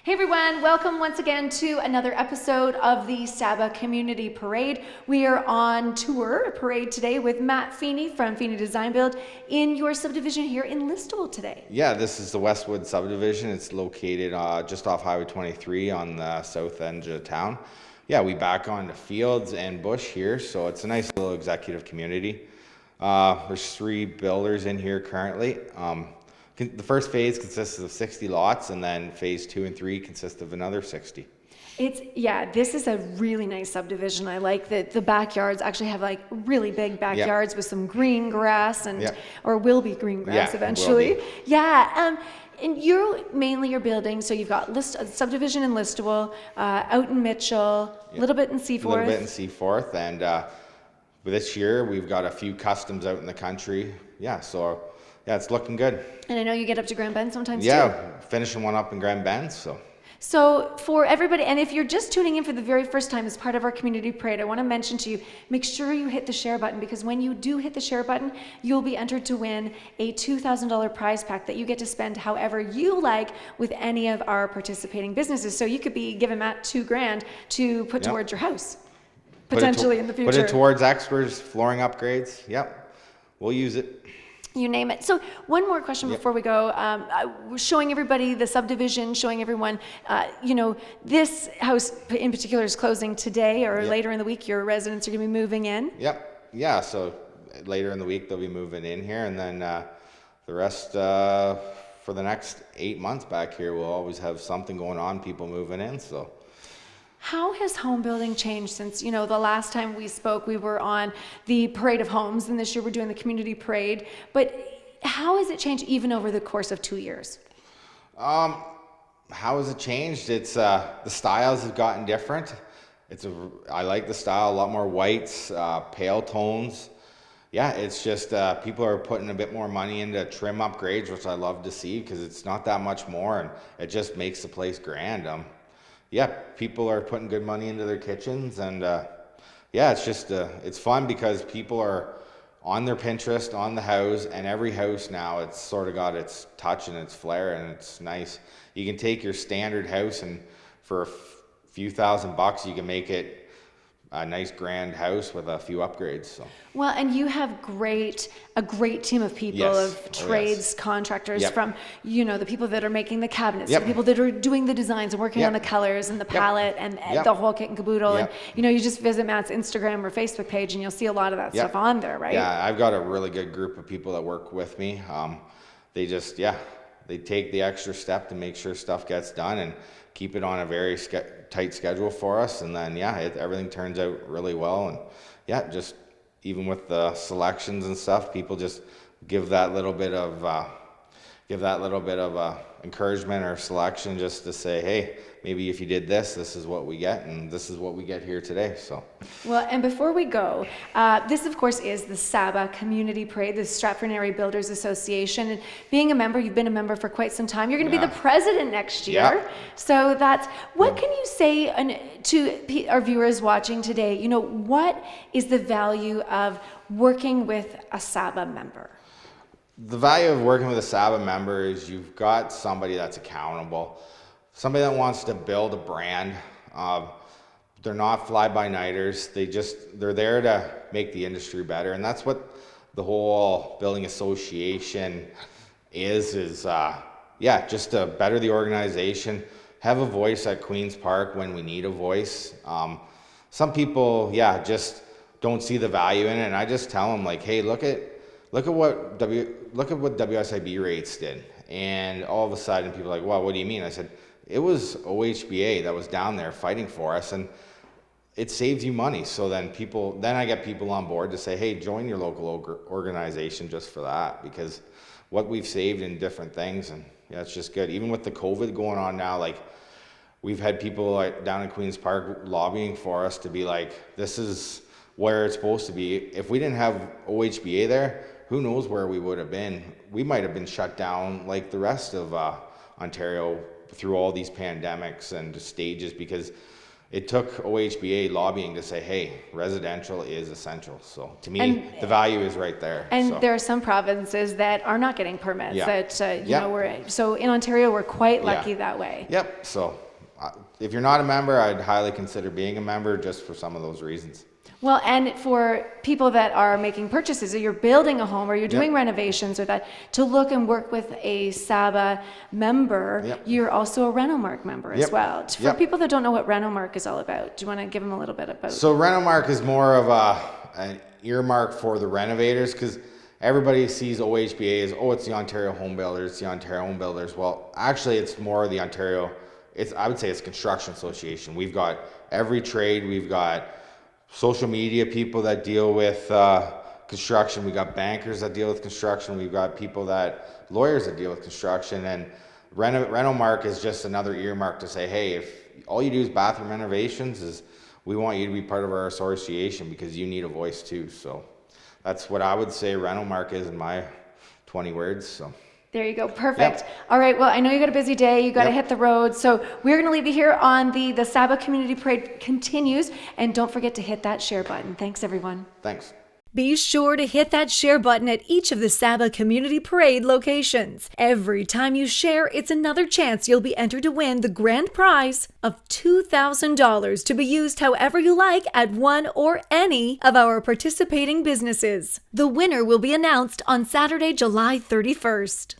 Hey everyone, welcome once again to another episode of the SABA Community Parade. We are on tour, a parade today with Matt Feeney from Feeney Design Build in your subdivision here in Listowel today. Yeah, this is the Westwood subdivision. It's located just off Highway 23 on the south end of town. Yeah, we back onto fields and bush here, so it's a nice little executive community. There's 3 builders in here currently. The first phase consists of 60 lots, and then phase 2 and 3 consist of another 60. This is a really nice subdivision. I like that the backyards actually have like really big backyards with some green grass or will be green grass eventually. And you're building, so you've got subdivision in Listowel, out in Mitchell, a little bit in Seaforth. And this year we've got a few customs out in the country. Yeah, it's looking good. And I know you get up to Grand Bend sometimes too. Yeah, finishing one up in Grand Bend, So for everybody, and if you're just tuning in for the very first time as part of our community parade, I want to mention to you, make sure you hit the share button, because when you do hit the share button, you'll be entered to win a $2,000 prize pack that you get to spend however you like with any of our participating businesses. So you could be giving Matt $2,000 to put towards your house, potentially in the future. Put it towards experts, flooring upgrades. Yep, we'll use it. You name it. So one more question before we go. Showing everybody the subdivision, showing everyone, this house in particular is closing today or later in the week. Your residents are going to be moving in. Yep. Yeah. So later in the week they'll be moving in here, and then the rest for the next 8 months back here, we'll always have something going on. People moving in. So. How has home building changed since, the last time we spoke, we were on the Parade of Homes, and this year we're doing the Community Parade. But how has it changed even over the course of 2 years? How has it changed? It's the styles have gotten different. I like the style, a lot more whites, pale tones. Yeah, it's just people are putting a bit more money into trim upgrades, which I love to see, because it's not that much more, and it just makes the place grand. People are putting good money into their kitchens, and it's just it's fun because people are on their Pinterest, on the house, and every house now, it's sort of got its touch and its flair, and it's nice. You can take your standard house, and for a few $1,000s, you can make it a nice grand house with a few upgrades. So. Well, and you have a great team of people, of trades, contractors, from the people that are making the cabinets, the people that are doing the designs and working on the colors and the palette and the whole kit and caboodle. And you just visit Matt's Instagram or Facebook page and you'll see a lot of that stuff on there, right? Yeah, I've got a really good group of people that work with me. They just they take the extra step to make sure stuff gets done and keep it on a very tight schedule for us, and then everything turns out really well. And just even with the selections and stuff, people just give that little bit of encouragement or selection, just to say, hey, maybe if you did this is what we get, and this is what we get here today. So well, and before we go, this of course is the SABA Community Parade, the Stratford Area Builders Association, and being a member, you've been a member for quite some time. You're going to be the president next year. So that's what can you say to our viewers watching today? What is the value of working with a SABA member? The value of working with a SABA member is you've got somebody that's accountable, somebody that wants to build a brand. They're not fly-by-nighters. They're there to make the industry better, and that's what the whole building association is just to better the organization, have a voice at Queen's Park when we need a voice. Some people, just don't see the value in it, and I just tell them, like, hey, look at what WSIB rates did. And all of a sudden people are like, well, what do you mean? I said, it was OHBA that was down there fighting for us, and it saves you money. So then I get people on board to say, hey, join your local organization just for that, because what we've saved in different things, and it's just good. Even with the COVID going on now, like, we've had people down in Queen's Park lobbying for us to be like, this is where it's supposed to be. If we didn't have OHBA there, who knows where we would have been. We might have been shut down like the rest of Ontario through all these pandemics and stages, because it took OHBA lobbying to say, hey, residential is essential. So to me, And- the value is right there. And so. there are some provinces that are not getting permits. Yeah. That so in Ontario we're quite lucky that way. Yep. So if you're not a member, I'd highly consider being a member just for some of those reasons. Well, and for people that are making purchases, or you're building a home, or you're doing renovations, or that, to look and work with a SABA member, you're also a RenoMark member as well. For people that don't know what RenoMark is all about, do you want to give them a little bit about? So RenoMark is more of an earmark for the renovators, because everybody sees OHBA as, it's the Ontario Home Builders, it's the Ontario Home Builders. Well, actually, it's more the Ontario. I would say it's Construction Association. We've got every trade. We've got social media people that deal with construction. We got bankers that deal with construction. We've got lawyers that deal with construction. And RenoMark is just another earmark to say, hey, if all you do is bathroom renovations, we want you to be part of our association because you need a voice too. So that's what I would say RenoMark is in my 20 words. So. There you go. Perfect. All right. Well, I know you got a busy day. You got to hit the road. So we're going to leave you here on the SABA Community Parade continues. And don't forget to hit that share button. Thanks, everyone. Thanks. Be sure to hit that share button at each of the SABA Community Parade locations. Every time you share, it's another chance you'll be entered to win the grand prize of $2,000 to be used however you like at one or any of our participating businesses. The winner will be announced on Saturday, July 31st.